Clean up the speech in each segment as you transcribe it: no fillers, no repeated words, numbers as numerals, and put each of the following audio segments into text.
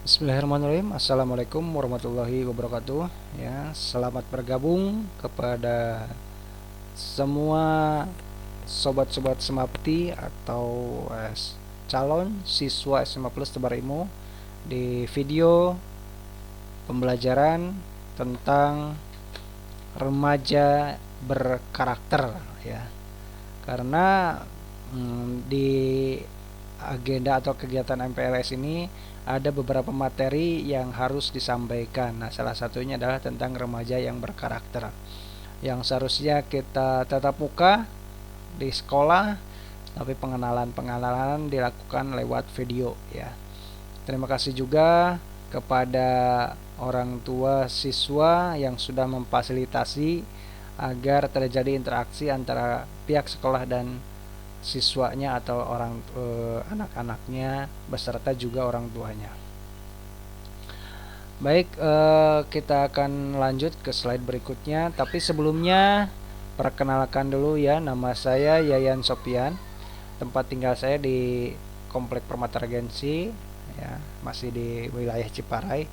Bismillahirrahmanirrahim. Assalamualaikum warahmatullahi wabarakatuh. Ya, selamat bergabung kepada semua sobat-sobat Semapti atau calon siswa SMA Plus Tebar Ilmu di video pembelajaran tentang remaja berkarakter ya. Karena di agenda atau kegiatan MPLS ini ada beberapa materi yang harus disampaikan. Nah, salah satunya adalah tentang remaja yang berkarakter, yang seharusnya kita tatap muka di sekolah, tapi pengenalan dilakukan lewat video ya. Terima kasih juga kepada orang tua siswa yang sudah memfasilitasi agar terjadi interaksi antara pihak sekolah dan siswanya atau anak-anaknya beserta juga orang tuanya. Baik, kita akan lanjut ke slide berikutnya, tapi sebelumnya perkenalkan dulu ya, nama saya Yayan Sopian. Tempat tinggal saya di Komplek Permata Regensi ya, masih di wilayah Ciparai.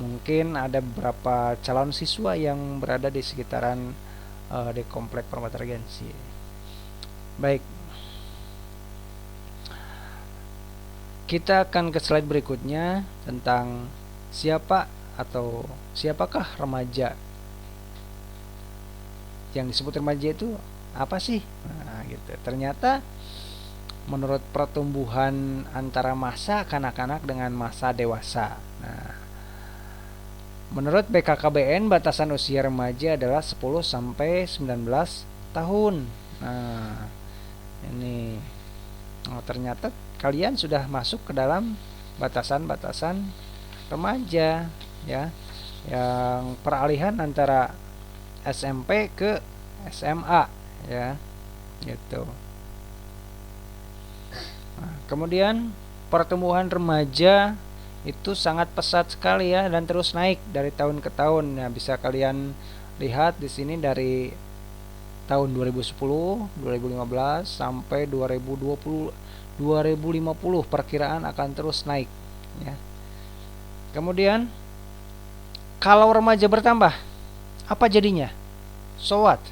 Mungkin ada beberapa calon siswa yang berada di sekitaran di Komplek Permata Regensi. Baik, kita akan ke slide berikutnya tentang siapakah remaja. Yang disebut remaja itu apa sih? Nah, gitu. Ternyata menurut pertumbuhan antara masa kanak-kanak dengan masa dewasa. Nah, menurut BKKBN batasan usia remaja adalah 10 sampai 19 tahun. Nah, ini ternyata kalian sudah masuk ke dalam batasan-batasan remaja ya, yang peralihan antara SMP ke SMA ya, gitu. Nah, kemudian pertumbuhan remaja itu sangat pesat sekali ya, dan terus naik dari tahun ke tahun. Ya, bisa kalian lihat di sini dari tahun 2010, 2015 sampai 2020, 2050 perkiraan akan terus naik ya. Kemudian kalau remaja bertambah, apa jadinya? So what?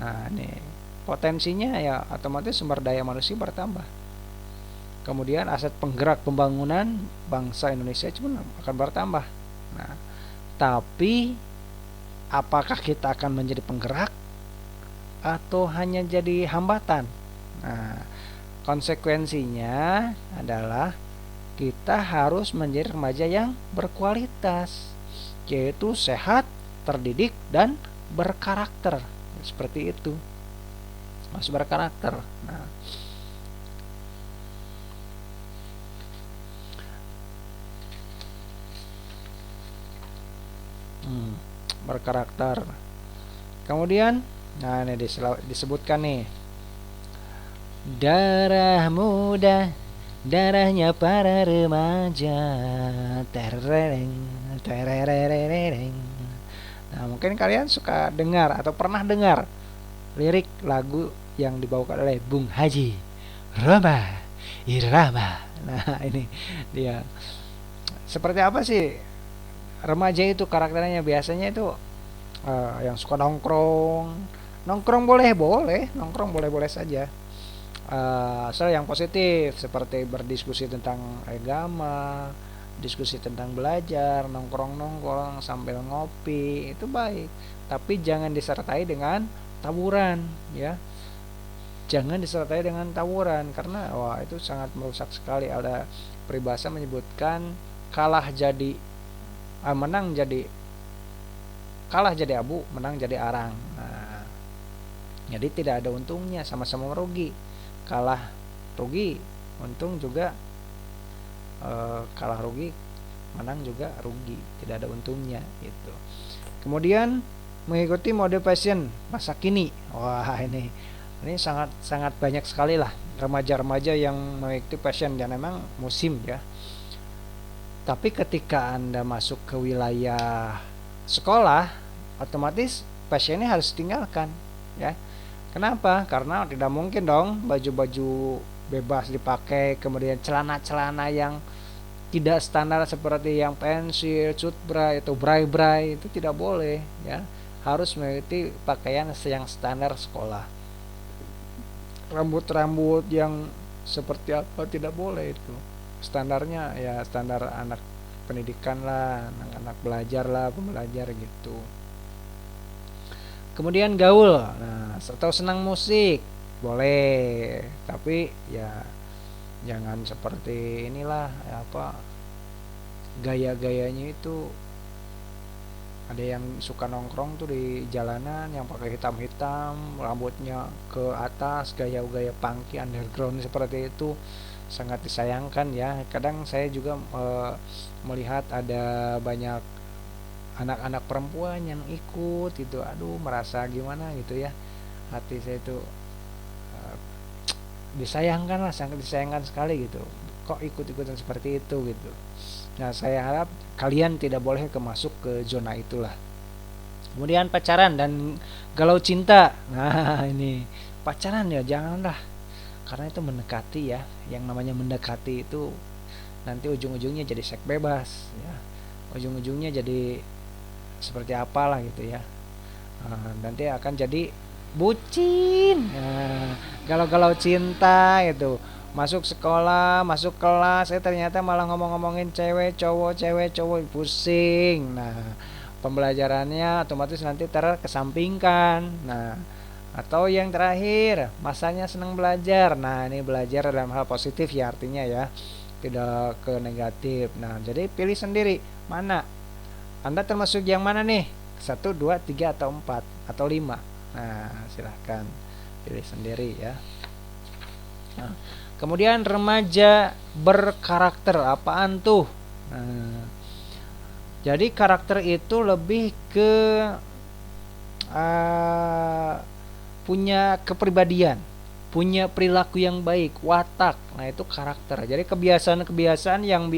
Nah, ini potensinya ya otomatis sumber daya manusia bertambah. Kemudian aset penggerak pembangunan bangsa Indonesia cuma akan bertambah. Nah, tapi apakah kita akan menjadi penggerak atau hanya jadi hambatan? Nah, konsekuensinya adalah kita harus menjadi remaja yang berkualitas, yaitu sehat, terdidik, dan berkarakter. Seperti itu, harus berkarakter. Nah, berkarakter. Kemudian, nah ini disebutkan nih, darah muda, darahnya para remaja, terereng, terereng. Nah, mungkin kalian suka dengar atau pernah dengar lirik lagu yang dibawakan oleh Bung Haji Roma Irama. Nah, ini dia. Seperti apa sih remaja itu karakternya? Biasanya itu yang suka nongkrong boleh saja, asal yang positif, seperti berdiskusi tentang agama, diskusi tentang belajar, nongkrong sambil ngopi, itu baik. Tapi jangan disertai dengan tawuran ya. Jangan disertai dengan tawuran, karena wah, itu sangat merusak sekali. Ada peribahasa menyebutkan kalah jadi abu, menang jadi arang. Nah, jadi tidak ada untungnya, sama-sama merugi. Kalah rugi, untung juga, kalah rugi, menang juga rugi, tidak ada untungnya gitu. Kemudian mengikuti mode fashion masa kini. Wah, ini sangat banyak sekali lah remaja-remaja yang mengikuti fashion, dan memang musim ya. Tapi ketika Anda masuk ke wilayah sekolah, otomatis fashionnya harus ditinggalkan ya. Kenapa? Karena tidak mungkin dong baju-baju bebas dipakai, kemudian celana-celana yang tidak standar seperti yang pensil, cutbray itu bray-bray itu tidak boleh ya. Harus mengikuti pakaian yang standar sekolah. Rambut-rambut yang seperti apa tidak boleh itu. Standarnya ya standar anak pendidikan lah, anak-anak belajar lah, pembelajar gitu. Kemudian gaul, nah atau senang musik boleh, tapi ya jangan seperti inilah ya, apa gaya-gayanya itu ada yang suka nongkrong tuh di jalanan yang pakai hitam-hitam, rambutnya ke atas, gaya-gaya punky underground seperti itu sangat disayangkan ya. Kadang saya juga melihat ada banyak anak-anak perempuan yang ikut itu, aduh merasa gimana gitu ya, hati saya itu disayangkan lah, sangat disayangkan sekali gitu, kok ikut-ikutan seperti itu gitu. Nah saya harap kalian tidak boleh masuk ke zona itulah. Kemudian pacaran dan galau cinta, nah ini pacaran ya janganlah, karena itu mendekati ya, yang namanya mendekati itu nanti ujung-ujungnya jadi seks bebas ya, ujung-ujungnya jadi seperti apalah gitu ya. Nanti akan jadi bucin. Nah, galau-galau cinta itu, masuk sekolah, masuk kelas, ternyata malah ngomong-ngomongin cewek cowok pusing. Nah pembelajarannya otomatis nanti terkesampingkan. Nah atau yang terakhir masanya senang belajar. Nah ini belajar dalam hal positif ya artinya ya, tidak ke negatif. Nah jadi pilih sendiri mana Anda termasuk yang mana nih, 1, 2, 3 atau 4 atau 5. Nah silahkan pilih sendiri ya. Nah, kemudian remaja berkarakter, apaan tuh? Nah, jadi karakter itu lebih ke punya kepribadian, punya perilaku yang baik, watak. Nah itu karakter. Jadi kebiasaan-kebiasaan yang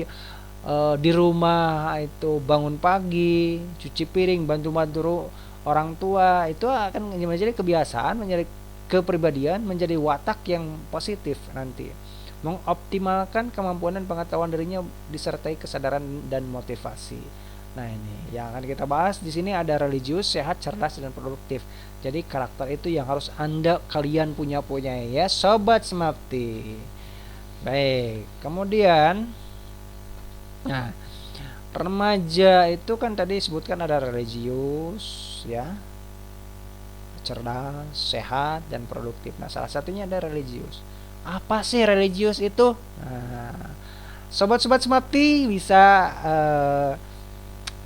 di rumah itu bangun pagi, cuci piring, bantu-bantu orang tua, itu akan menjadi kebiasaan, menjadi kepribadian, menjadi watak yang positif nanti. Mengoptimalkan kemampuan dan pengetahuan dirinya disertai kesadaran dan motivasi. Nah ini yang akan kita bahas di sini, ada religius, sehat, cerdas dan produktif. Jadi karakter itu yang harus kalian punya ya sobat Smapti. Baik, kemudian nah remaja itu kan tadi disebutkan ada religius ya, cerdas, sehat dan produktif. Nah salah satunya ada religius. Apa sih religius itu? Nah, sobat-sobat Smapti bisa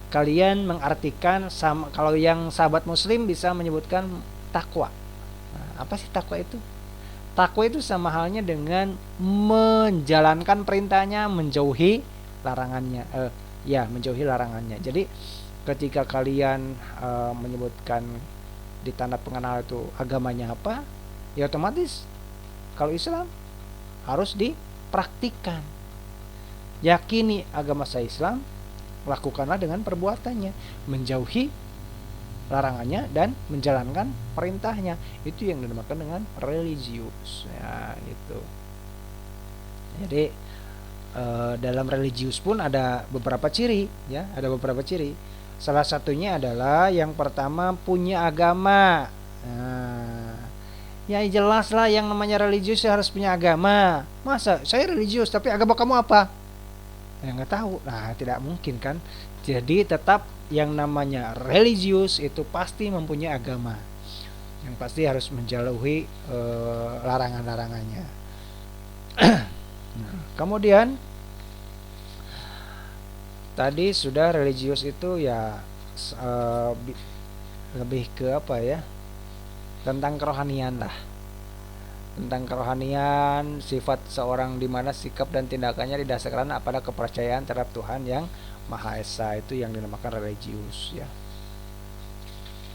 kalian mengartikan sama, kalau yang sahabat muslim bisa menyebutkan takwa. Nah, apa sih takwa itu? Takwa itu sama halnya dengan menjalankan perintahnya, menjauhi larangannya. Menjauhi larangannya. Jadi ketika kalian menyebutkan di tanda pengenal itu agamanya apa, ya otomatis kalau Islam harus dipraktikkan. Yakini agama saya Islam, lakukanlah dengan perbuatannya, menjauhi larangannya dan menjalankan perintahnya. Itu yang dinamakan dengan religius ya gitu. Jadi dalam religius pun ada beberapa ciri ya, ada beberapa ciri. Salah satunya adalah yang pertama punya agama. Nah, ya jelas lah yang namanya religius harus punya agama. Masa saya religius tapi agama kamu apa? Ya nggak tahu. Nah tidak mungkin kan. Jadi tetap yang namanya religius itu pasti mempunyai agama, yang pasti harus menjauhi larangan-larangannya. Nah, kemudian tadi sudah religius itu ya lebih ke apa ya, tentang kerohanian lah, tentang kerohanian, sifat seorang di mana sikap dan tindakannya didasarkan pada kepercayaan terhadap Tuhan yang Maha Esa, itu yang dinamakan religius ya.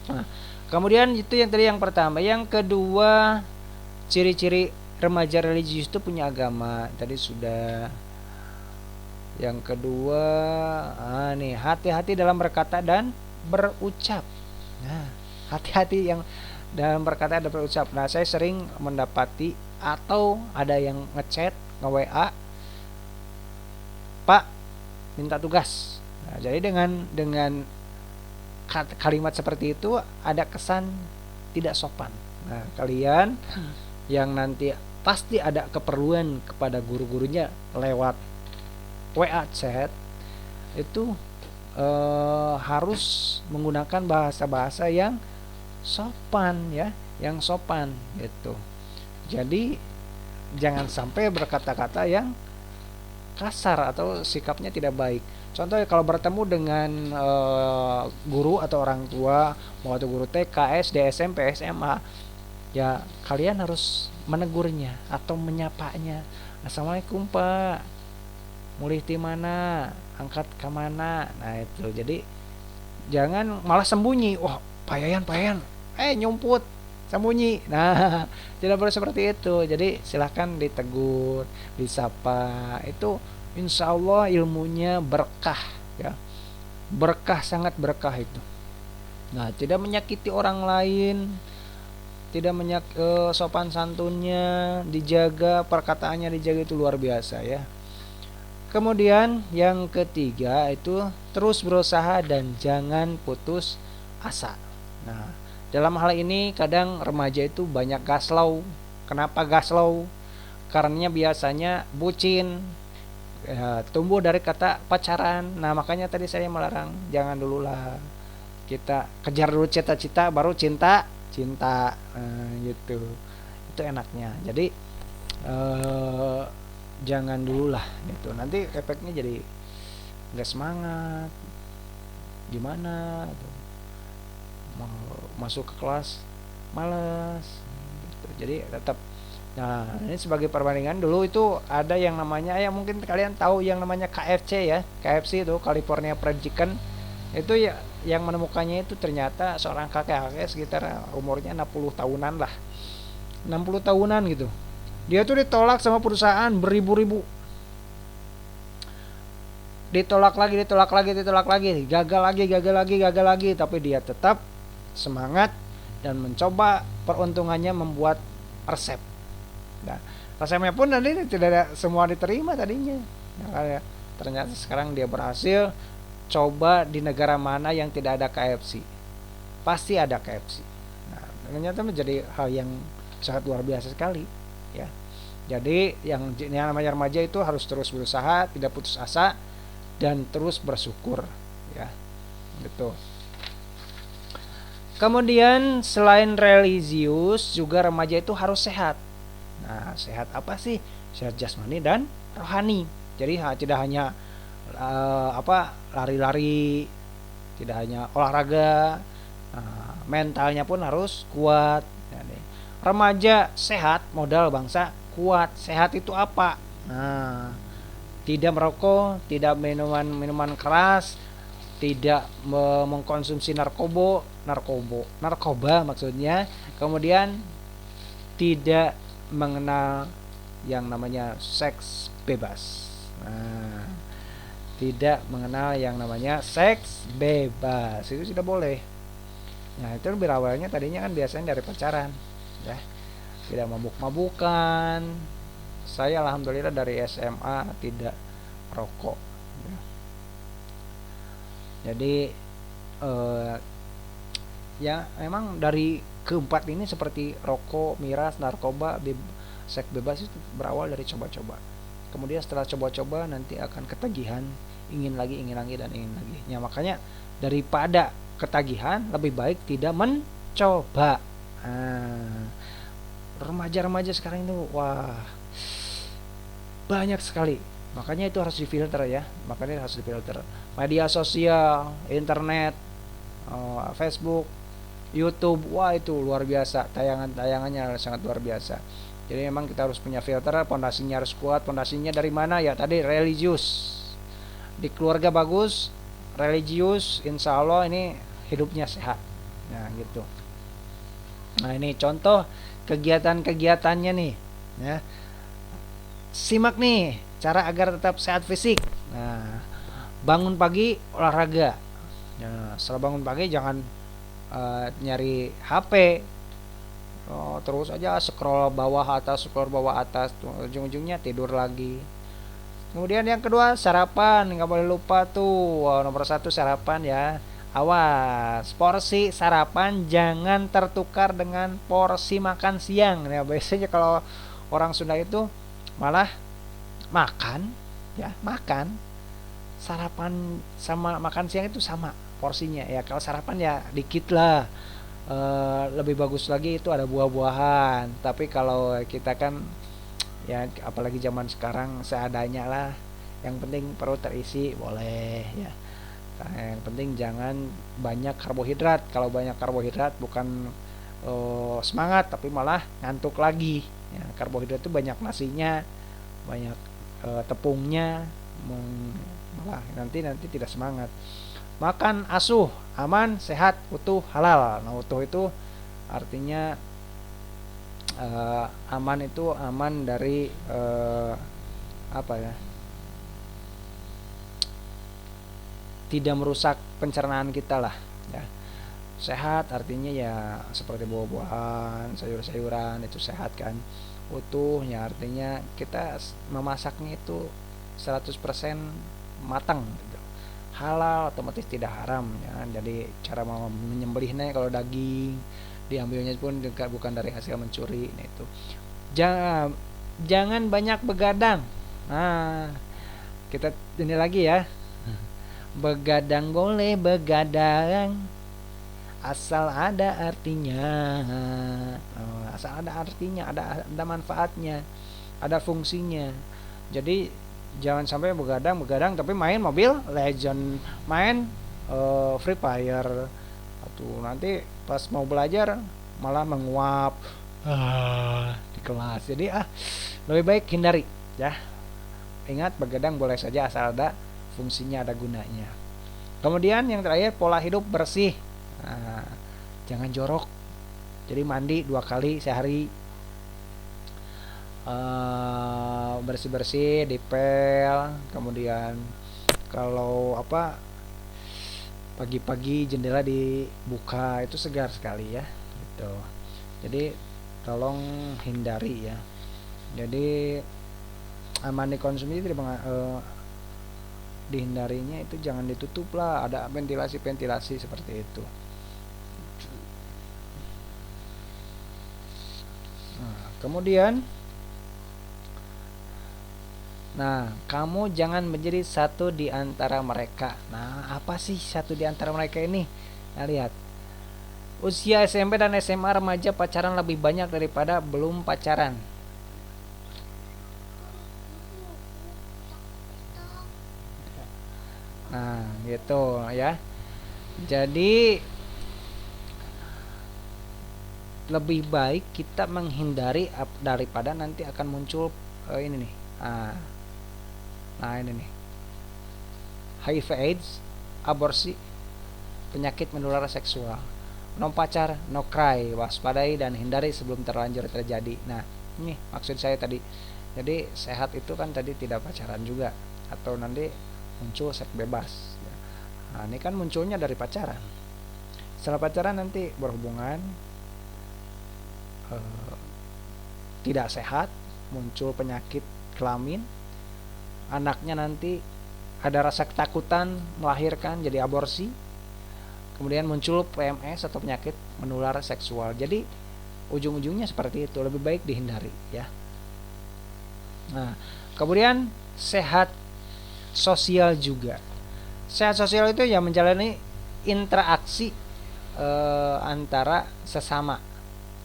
Nah, kemudian itu yang tadi yang pertama. Yang kedua, ciri-ciri remaja religius itu punya agama. Tadi sudah. Yang kedua, nih hati-hati dalam berkata dan berucap. Nah, hati-hati yang dalam berkata dan berucap. Nah, saya sering mendapati atau ada yang ngechat, nge-WA, Pak, minta tugas. Nah, jadi dengan kalimat seperti itu ada kesan tidak sopan. Nah, kalian yang nanti pasti ada keperluan kepada guru-gurunya lewat WA chat itu harus menggunakan bahasa-bahasa yang sopan ya, yang sopan gitu. Jadi jangan sampai berkata-kata yang kasar atau sikapnya tidak baik. Contohnya kalau bertemu dengan guru atau orang tua, mau itu guru TK, SD, SMP, SMA, ya kalian harus menegurnya atau menyapanya. Assalamualaikum Pak, mulih di mana, angkat ke mana. Nah itu, jadi jangan malah sembunyi. Wah, payayan, nyumput, sembunyi. Nah, tidak boleh seperti itu. Jadi silahkan ditegur, disapa. Itu insya Allah ilmunya berkah ya. Berkah, sangat berkah itu. Nah, tidak menyakiti orang lain, tidak sopan santunnya dijaga, perkataannya dijaga, itu luar biasa ya. Kemudian yang ketiga itu terus berusaha dan jangan putus asa. Nah, dalam hal ini kadang remaja itu banyak gaslau. Kenapa gaslau? Karena biasanya bucin, ya, tumbuh dari kata pacaran. Nah, makanya tadi saya melarang, jangan dulu lah. Kita kejar dulu cita-cita, baru cinta. Gitu. Itu enaknya. Jadi jangan dulu lah gitu. Nanti efeknya jadi nggak semangat. Gimana? Gitu. Mau masuk ke kelas malas. Gitu. Jadi tetap. Nah, ini sebagai perbandingan, dulu itu ada yang namanya, ya mungkin kalian tahu yang namanya KFC ya. KFC itu California Fried Chicken. Itu ya yang menemukannya itu ternyata seorang kakek sekitar umurnya 60 tahunan lah. 60 tahunan gitu. Dia tuh ditolak sama perusahaan beribu-ribu. Ditolak lagi, gagal lagi, tapi dia tetap semangat dan mencoba peruntungannya membuat resep. Nah, resepnya pun nanti tidak ada, semua diterima tadinya. Nah, ternyata sekarang dia berhasil. Coba di negara mana yang tidak ada KFC, pasti ada KFC. Nah, ternyata menjadi hal yang sangat luar biasa sekali ya. Jadi yang namanya remaja itu harus terus berusaha, tidak putus asa, dan terus bersyukur ya, gitu. Kemudian selain religius juga remaja itu harus sehat. Nah, sehat apa sih? Sehat jasmani dan rohani. Jadi tidak hanya lari-lari, tidak hanya olahraga, mentalnya pun harus kuat. Jadi, remaja sehat modal bangsa kuat. Sehat itu apa? Nah, tidak merokok, tidak minuman keras, tidak mengkonsumsi narkoba maksudnya. Kemudian tidak mengenal yang namanya seks bebas. Nah, tidak mengenal yang namanya seks bebas, itu tidak boleh. Nah, itu berawalnya tadinya kan biasanya dari pacaran ya, tidak mabuk-mabukan. Saya alhamdulillah dari SMA tidak merokok ya. Jadi ya memang dari keempat ini seperti rokok, miras, narkoba, seks bebas itu berawal dari coba-coba. Kemudian setelah coba-coba nanti akan ketagihan, ingin lagi dan ingin lagi. Ya, makanya daripada ketagihan lebih baik tidak mencoba. Remaja-remaja sekarang itu wah banyak sekali. Makanya itu harus difilter ya. Media sosial, internet, Facebook, YouTube, wah itu luar biasa. Tayangannya sangat luar biasa. Jadi memang kita harus punya filter, pondasinya harus kuat. Pondasinya dari mana? Ya tadi religius. Di keluarga bagus, religius, insya Allah ini hidupnya sehat. Nah gitu. Nah ini contoh kegiatan-kegiatannya nih ya. Simak nih cara agar tetap sehat fisik. Nah, bangun pagi olahraga. Nah, setelah bangun pagi jangan nyari HP. Terus aja scroll bawah atas, ujung-ujungnya tidur lagi. Kemudian yang kedua sarapan, nggak boleh lupa tuh. Nomor satu sarapan ya. Awas, porsi sarapan jangan tertukar dengan porsi makan siang. Ya biasanya kalau orang Sunda itu malah makan, ya makan sarapan sama makan siang itu sama porsinya. Ya kalau sarapan ya dikit lah. Lebih bagus lagi itu ada buah-buahan. Tapi kalau kita kan ya apalagi zaman sekarang seadanya lah, yang penting perut terisi boleh ya. Nah, yang penting jangan banyak karbohidrat. Kalau banyak karbohidrat bukan semangat tapi malah ngantuk lagi ya. Karbohidrat itu banyak nasinya, banyak tepungnya, malah nanti tidak semangat. Makan asuh, aman, sehat, utuh, halal. Nah utuh itu artinya aman, itu aman dari apa ya, tidak merusak pencernaan kita lah ya. Sehat artinya ya seperti buah-buahan, sayur-sayuran itu sehat kan. Utuhnya artinya kita memasaknya itu 100% matang gitu. Halal otomatis tidak haram ya. Jadi cara menyembelihnya kalau daging diambilnya pun bukan dari hasil mencuri. Nah itu jangan banyak begadang. Nah kita ini lagi ya, begadang boleh begadang asal ada artinya. Asal ada artinya, ada manfaatnya, ada fungsinya. Jadi jangan sampai begadang tapi main Mobile Legend, main Free Fire. Tuh nanti pas mau belajar malah menguap di kelas. Jadi lebih baik hindari ya. Ingat, begadang boleh saja asal ada fungsinya, ada gunanya. Kemudian yang terakhir, pola hidup bersih. Nah, jangan jorok. Jadi mandi 2 kali sehari, bersih-bersih, dipel. Kemudian kalau pagi-pagi jendela dibuka, itu segar sekali ya gitu. Jadi tolong hindari ya. Jadi aman dikonsumsi, dihindarinya itu jangan ditutup lah, ada ventilasi seperti itu. Kemudian kamu jangan menjadi satu di antara mereka. Nah, apa sih satu di antara mereka ini? Nah, lihat. Usia SMP dan SMA remaja pacaran lebih banyak daripada belum pacaran. Nah, gitu ya. Jadi lebih baik kita menghindari daripada nanti akan muncul ini nih. Nah ini nih, HIV AIDS, aborsi, penyakit menular seksual. No pacar, no cry, waspadai dan hindari sebelum terlanjur terjadi. Nah ini maksud saya tadi. Jadi sehat itu kan tadi tidak pacaran juga, atau nanti muncul seks bebas. Nah ini kan munculnya dari pacaran. Setelah pacaran nanti berhubungan tidak sehat, muncul penyakit kelamin, anaknya nanti ada rasa ketakutan melahirkan, jadi aborsi, kemudian muncul PMS atau penyakit menular seksual. Jadi ujung-ujungnya seperti itu, lebih baik dihindari ya. Nah kemudian sehat sosial juga. Sehat sosial itu ya menjalani interaksi antara sesama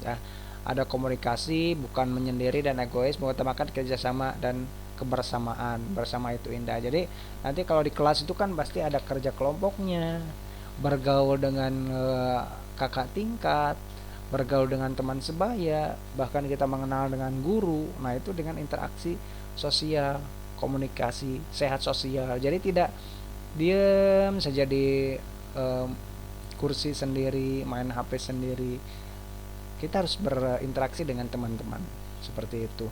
ya. Ada komunikasi, bukan menyendiri dan egois, mengutamakan kerjasama dan kebersamaan. Bersama itu indah. Jadi nanti kalau di kelas itu kan pasti ada kerja kelompoknya, bergaul dengan kakak tingkat, bergaul dengan teman sebaya, bahkan kita mengenal dengan guru. Nah itu dengan interaksi sosial, komunikasi, sehat sosial. Jadi tidak diam saja di kursi sendiri, main HP sendiri. Kita harus berinteraksi dengan teman-teman seperti itu.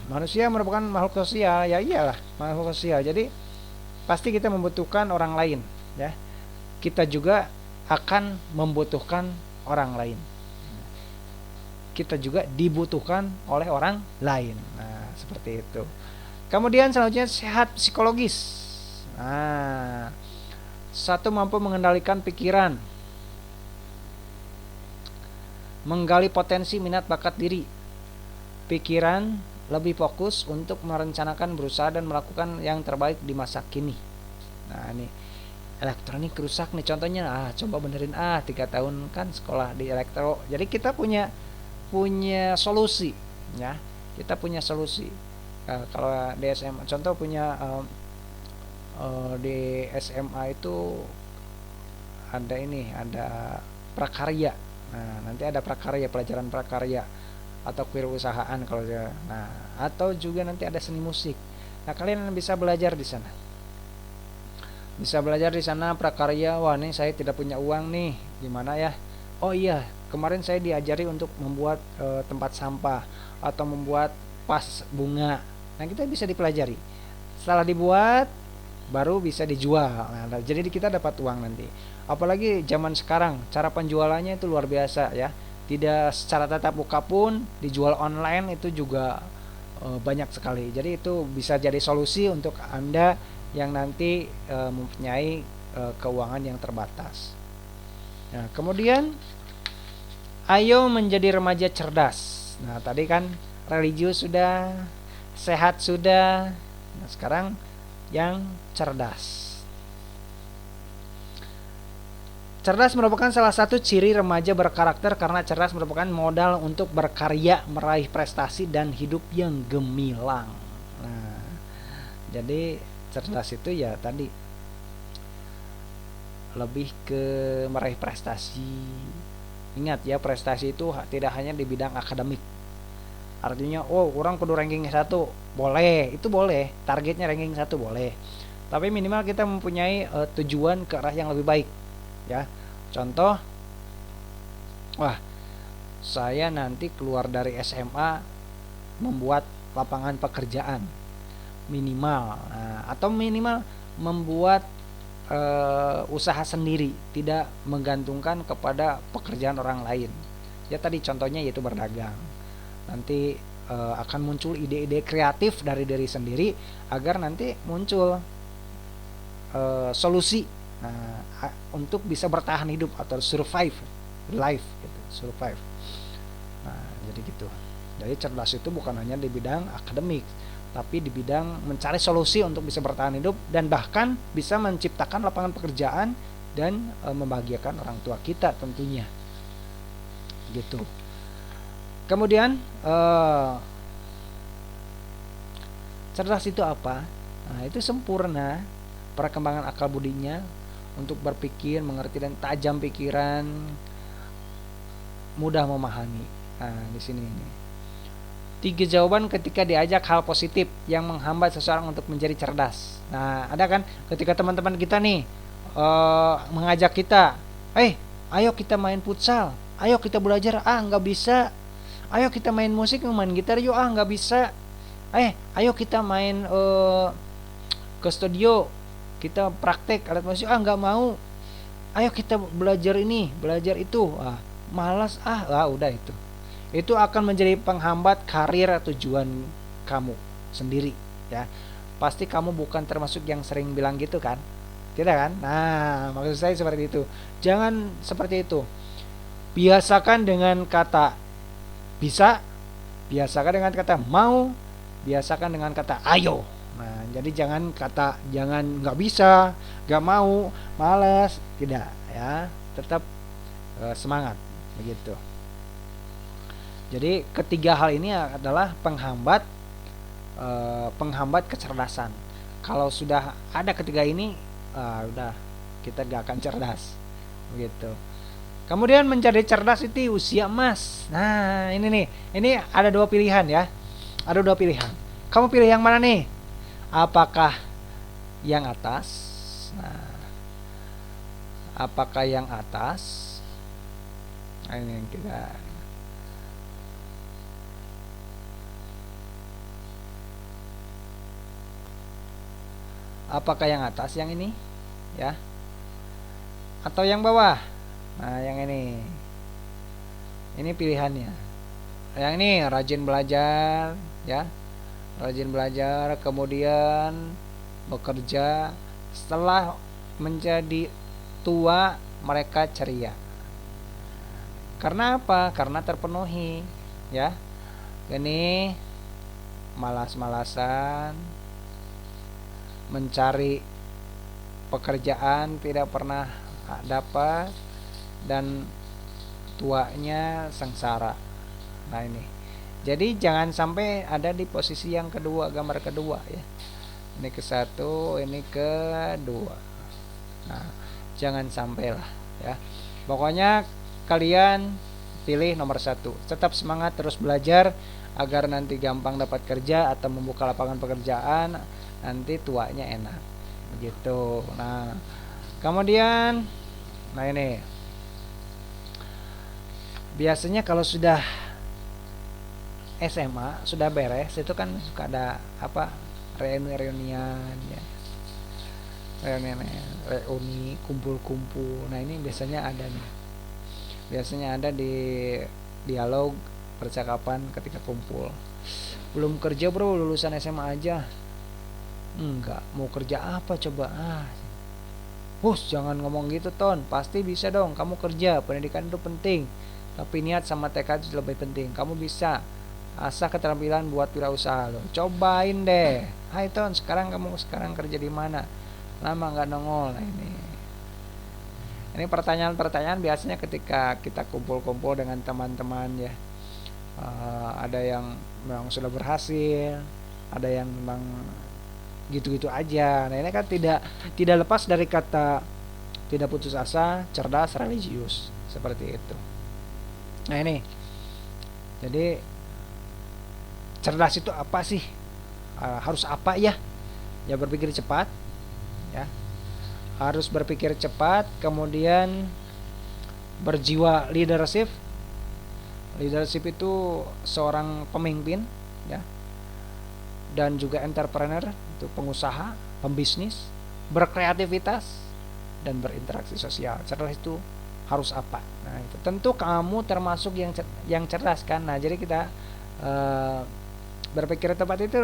Manusia merupakan makhluk sosial, ya iyalah makhluk sosial. Jadi pasti kita membutuhkan orang lain ya. Kita juga akan membutuhkan orang lain. Kita juga dibutuhkan oleh orang lain. Nah seperti itu. Kemudian selanjutnya sehat psikologis. Nah, satu, mampu mengendalikan pikiran, menggali potensi minat bakat diri. Pikiran lebih fokus untuk merencanakan, berusaha dan melakukan yang terbaik di masa kini. Nah, ini elektronik rusak nih contohnya. Coba benerin 3 tahun kan sekolah di elektro. Jadi kita punya solusi ya. Kita punya solusi. Kalau di SMA contoh punya di SMA itu ada prakarya. Nah, nanti ada prakarya, pelajaran prakarya atau kewirausahaan kalau dia. Nah, atau juga nanti ada seni musik. Nah, kalian bisa belajar di sana. Bisa belajar di sana prakarya. Wah, nih saya tidak punya uang nih. Gimana ya? Oh iya, kemarin saya diajari untuk membuat tempat sampah atau membuat vas bunga. Nah, kita bisa dipelajari. Setelah dibuat baru bisa dijual. Nah, jadi kita dapat uang nanti. Apalagi zaman sekarang, cara penjualannya itu luar biasa ya. Tidak secara tatap muka pun, dijual online itu juga banyak sekali. Jadi itu bisa jadi solusi untuk Anda yang nanti mempunyai keuangan yang terbatas. Nah, kemudian ayo menjadi remaja cerdas. Nah, tadi kan religius sudah, sehat sudah. Nah, sekarang yang cerdas. Cerdas merupakan salah satu ciri remaja berkarakter karena cerdas merupakan modal untuk berkarya, meraih prestasi dan hidup yang gemilang. Nah, jadi cerdas itu ya tadi lebih ke meraih prestasi. Ingat ya, prestasi itu tidak hanya di bidang akademik. Artinya orang kudu ranking 1, boleh, itu boleh, targetnya ranking 1 boleh. Tapi minimal kita mempunyai tujuan ke arah yang lebih baik ya. Contoh, saya nanti keluar dari SMA membuat lapangan pekerjaan minimal, atau minimal membuat usaha sendiri, tidak menggantungkan kepada pekerjaan orang lain. Ya tadi contohnya yaitu berdagang. Nanti akan muncul ide-ide kreatif dari diri sendiri agar nanti muncul solusi untuk bisa bertahan hidup atau survive life gitu, survive. Nah, jadi gitu. Jadi cerdas itu bukan hanya di bidang akademik, tapi di bidang mencari solusi untuk bisa bertahan hidup dan bahkan bisa menciptakan lapangan pekerjaan dan membahagiakan orang tua kita tentunya. Gitu. Kemudian cerdas itu apa? Nah, itu sempurna perkembangan akal budinya untuk berpikir, mengerti dan tajam pikiran, mudah memahami. Nah, di sini ini 3 jawaban ketika diajak hal positif yang menghambat seseorang untuk menjadi cerdas. Nah, ada kan ketika teman-teman kita nih mengajak kita, ayo kita main futsal, ayo kita belajar, nggak bisa, ayo kita main musik, main gitar yuk, nggak bisa, ayo kita main ke studio, kita praktek alat musik, nggak mau, ayo kita belajar ini, belajar itu, malas, udah itu akan menjadi penghambat karir tujuan kamu sendiri ya. Pasti kamu bukan termasuk yang sering bilang gitu kan, tidak kan? Nah, maksud saya seperti itu. Jangan seperti itu. Biasakan dengan kata bisa, biasakan dengan kata mau, biasakan dengan kata ayo. Nah, jadi jangan nggak bisa, nggak mau, malas, tidak ya. Tetap semangat begitu. Jadi ketiga hal ini adalah penghambat kecerdasan. Kalau sudah ada ketiga ini, udah kita gak akan cerdas begitu. Kemudian menjadi cerdas itu usia emas. Nah, ini ada 2 pilihan ya. Ada 2 pilihan. Kamu pilih yang mana nih? Apakah yang atas? Nah, apakah yang atas? Nah, ini yang kita apakah yang atas yang ini ya, atau yang bawah? Nah, yang ini pilihannya. Yang ini rajin belajar ya, rajin belajar, kemudian bekerja. Setelah menjadi tua mereka ceria. Karena apa? Karena terpenuhi, ya. Ini malas-malasan, mencari pekerjaan tidak pernah dapat, dan tuanya sengsara. Nah ini, jadi jangan sampai ada di posisi yang kedua, gambar kedua ya. Ini ke satu, ini kedua. Nah jangan sampailah ya. Pokoknya kalian pilih nomor satu. Tetap semangat terus belajar agar nanti gampang dapat kerja atau membuka lapangan pekerjaan, nanti tuanya enak begitu. Nah kemudian, nah ini biasanya kalau sudah SMA sudah beres itu kan suka ada apa, reunian ya, reuni kumpul-kumpul. Nah ini biasanya ada nih, biasanya ada di dialog percakapan ketika kumpul. Belum kerja bro, lulusan SMA aja. Enggak, mau kerja apa coba? Jangan ngomong gitu Ton, pasti bisa dong, kamu kerja, pendidikan itu penting, tapi niat sama tekad itu lebih penting. Kamu bisa asah keterampilan buat wirausaha lo, cobain deh. Hai Ton, sekarang kamu kerja di mana? Lama nggak nongol. Nah ini pertanyaan-pertanyaan biasanya ketika kita kumpul-kumpul dengan teman-teman ya. Ada yang memang sudah berhasil, ada yang memang gitu-gitu aja. Nah ini kan tidak lepas dari kata tidak putus asa, cerdas, religius, seperti itu. Nah ini, jadi cerdas itu apa sih? Harus apa ya? Ya berpikir cepat, ya. Harus berpikir cepat, kemudian berjiwa leadership. Leadership itu seorang pemimpin, ya. Dan juga entrepreneur, itu pengusaha, pembisnis, berkreativitas dan berinteraksi sosial. Cerdas itu harus apa? Nah, itu tentu kamu termasuk yang cerdas kan. Nah, jadi kita berpikir tepat itu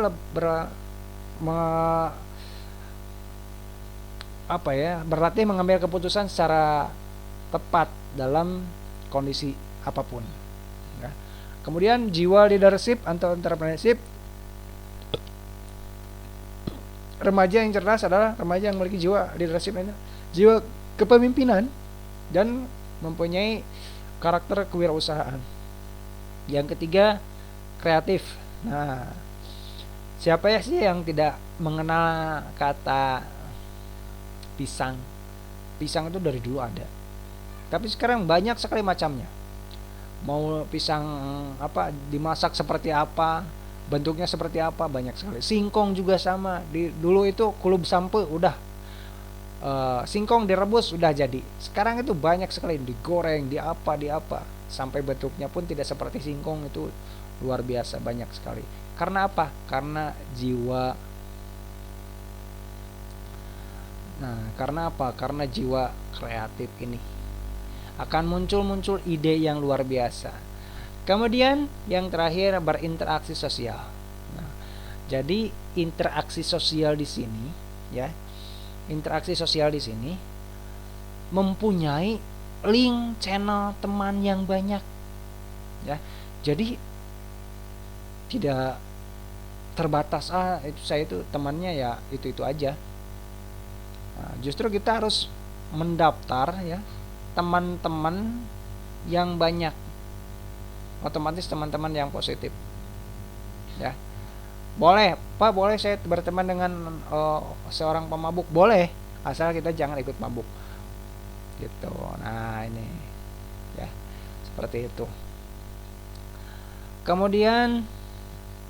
berarti mengambil keputusan secara tepat dalam kondisi apapun. Ya. Kemudian jiwa leadership atau entrepreneurship. Remaja yang cerdas adalah remaja yang memiliki jiwa leadership, jiwa kepemimpinan, dan mempunyai karakter kewirausahaan. Yang ketiga, kreatif. Nah, siapa ya sih yang tidak mengenal kata pisang? Pisang itu dari dulu ada, tapi sekarang banyak sekali macamnya. Mau pisang dimasak seperti apa, bentuknya seperti apa, banyak sekali. Singkong juga sama. Dulu itu kulub sampe udah singkong direbus udah jadi. Sekarang itu banyak sekali, digoreng, di apa, sampai bentuknya pun tidak seperti singkong. Itu luar biasa, banyak sekali. Karena apa? Karena jiwa. Nah, karena apa? Karena jiwa kreatif ini akan muncul ide yang luar biasa. Kemudian yang terakhir, berinteraksi sosial. Nah, jadi interaksi sosial di sini, ya, interaksi sosial di sini mempunyai link channel teman yang banyak, ya. Jadi tidak terbatas itu saya itu temannya ya itu aja. Nah, justru kita harus mendaftar ya teman-teman yang banyak, otomatis teman-teman yang positif, ya. Boleh Pak, boleh saya berteman dengan seorang pemabuk, boleh, asal kita jangan ikut mabuk gitu. Nah ini ya, seperti itu. Kemudian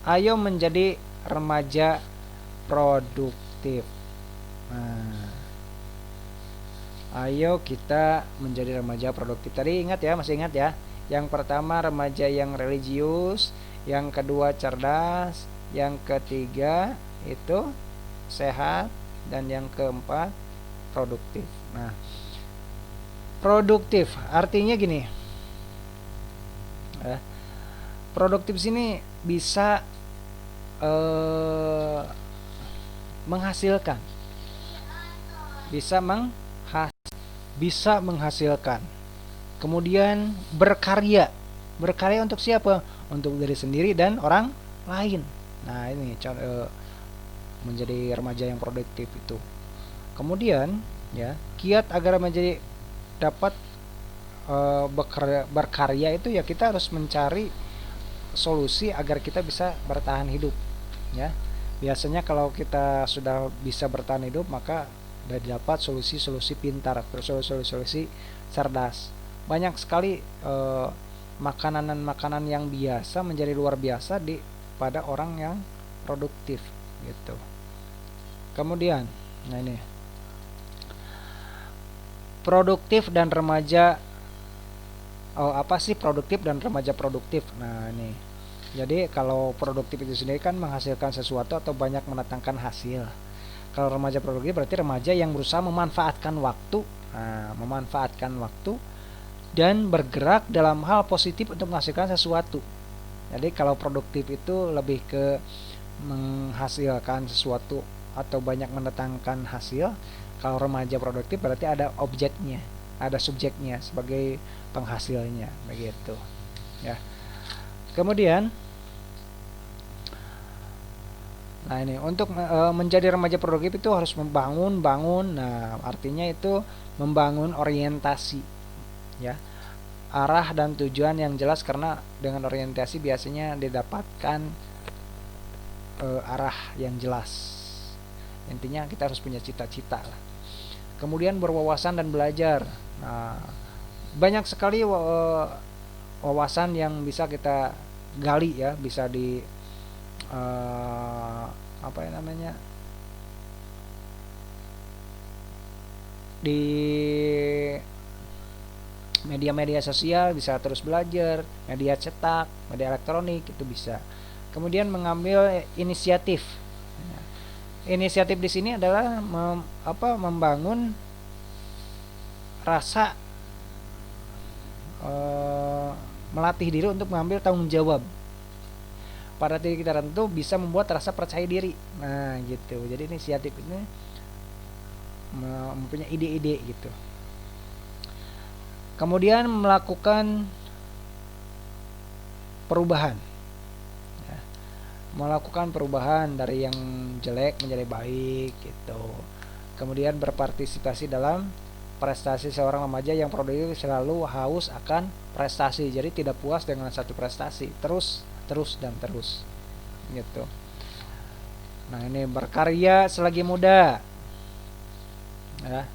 ayo menjadi remaja produktif. Nah, ayo kita menjadi remaja produktif. Tadi ingat ya, masih ingat ya? Yang pertama remaja yang religius, yang kedua cerdas, yang ketiga itu sehat, dan yang keempat produktif. Nah, produktif artinya gini. Produktif sini bisa menghasilkan, bisa bisa menghasilkan. Kemudian berkarya. Berkarya untuk siapa? Untuk diri sendiri dan orang lain. Nah, ini menjadi remaja yang produktif itu. Kemudian ya, kiat agar menjadi dapat berkarya itu ya kita harus mencari solusi agar kita bisa bertahan hidup ya. Biasanya kalau kita sudah bisa bertahan hidup, maka sudah dapat solusi-solusi pintar, solusi-solusi cerdas. Banyak sekali makanan-makanan yang biasa menjadi luar biasa pada orang yang produktif gitu. Kemudian, nah ini produktif dan remaja. Apa sih produktif dan remaja produktif? Nah ini, jadi kalau produktif itu sendiri kan menghasilkan sesuatu atau banyak mendatangkan hasil. Kalau remaja produktif berarti remaja yang berusaha memanfaatkan waktu, dan bergerak dalam hal positif untuk menghasilkan sesuatu. Jadi kalau produktif itu lebih ke menghasilkan sesuatu atau banyak mendatangkan hasil. Kalau remaja produktif berarti ada objeknya, ada subjeknya sebagai penghasilnya, begitu ya. Kemudian, nah ini untuk menjadi remaja produktif itu harus membangun. Nah, artinya itu membangun orientasi ya, arah dan tujuan yang jelas, karena dengan orientasi biasanya didapatkan arah yang jelas. Intinya kita harus punya cita-cita lah. Kemudian berwawasan dan belajar. Nah, banyak sekali wawasan yang bisa kita gali ya, bisa di di media-media sosial bisa terus belajar, media cetak, media elektronik itu bisa. Kemudian mengambil inisiatif. Inisiatif di sini adalah membangun rasa melatih diri untuk mengambil tanggung jawab pada titik tertentu, bisa membuat rasa percaya diri. Nah gitu, jadi inisiatif ini mempunyai ide-ide gitu. Kemudian melakukan perubahan ya, melakukan perubahan dari yang jelek menjadi baik gitu. Kemudian berpartisipasi dalam prestasi. Seorang remaja yang produktif selalu haus akan prestasi, jadi tidak puas dengan satu prestasi, terus gitu. Nah ini berkarya selagi muda ya,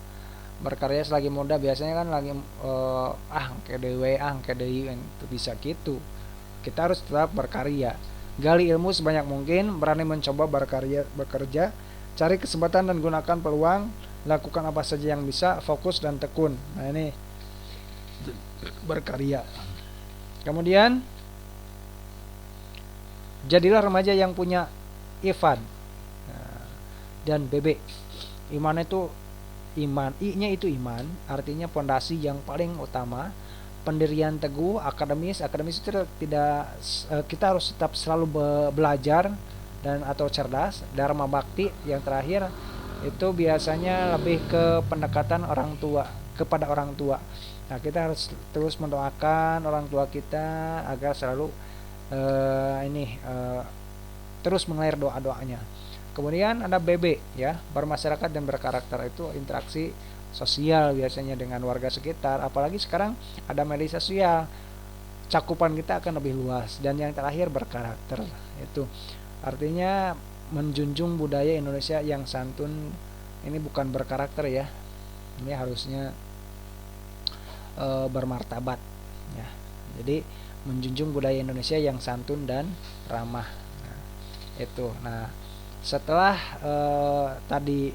berkarya selagi muda biasanya kan lagi itu bisa gitu. Kita harus tetap berkarya, gali ilmu sebanyak mungkin, berani mencoba bekerja, cari kesempatan dan gunakan peluang, lakukan apa saja yang bisa, fokus dan tekun. Nah ini berkarya. Kemudian jadilah remaja yang punya Ivan dan BB. Iman itu iman, I-nya itu iman, artinya pondasi yang paling utama. Pendirian teguh, akademis itu tidak, kita harus tetap selalu belajar dan atau cerdas. Dharma bakti yang terakhir itu biasanya lebih ke pendekatan kepada orang tua. Nah kita harus terus mendoakan orang tua kita agar selalu terus mengalir doa-doanya. Kemudian ada BB ya, bermasyarakat dan berkarakter, itu interaksi sosial biasanya dengan warga sekitar. Apalagi sekarang ada media sosial, cakupan kita akan lebih luas. Dan yang terakhir berkarakter, itu artinya menjunjung budaya Indonesia yang santun. Ini bukan berkarakter ya, ini harusnya bermartabat ya. Jadi menjunjung budaya Indonesia yang santun dan ramah. Nah, itu. Nah, setelah tadi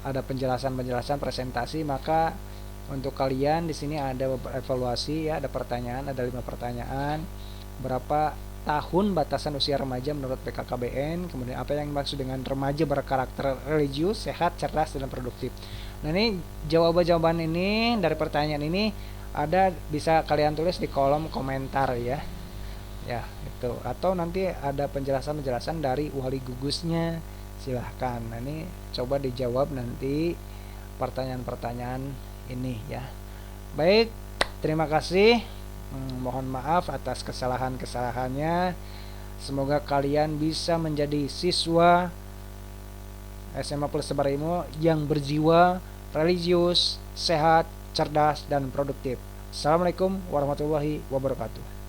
ada penjelasan presentasi, maka untuk kalian di sini ada evaluasi ya, ada pertanyaan, ada 5 pertanyaan. Berapa tahun batasan usia remaja menurut BKKBN? Kemudian apa yang dimaksud dengan remaja berkarakter religius, sehat, cerdas, dan produktif? Nah, ini jawaban-jawaban ini dari pertanyaan ini ada, bisa kalian tulis di kolom komentar ya. ya itu, atau nanti ada penjelasan-penjelasan dari wali gugusnya, silahkan. Nah, ini coba dijawab nanti pertanyaan-pertanyaan ini ya. Baik, terima kasih. Mohon maaf atas kesalahan-kesalahannya. Semoga kalian bisa menjadi siswa SMA Plus Sebar Ilmu yang berjiwa religius, sehat, cerdas, dan produktif. Assalamualaikum warahmatullahi wabarakatuh.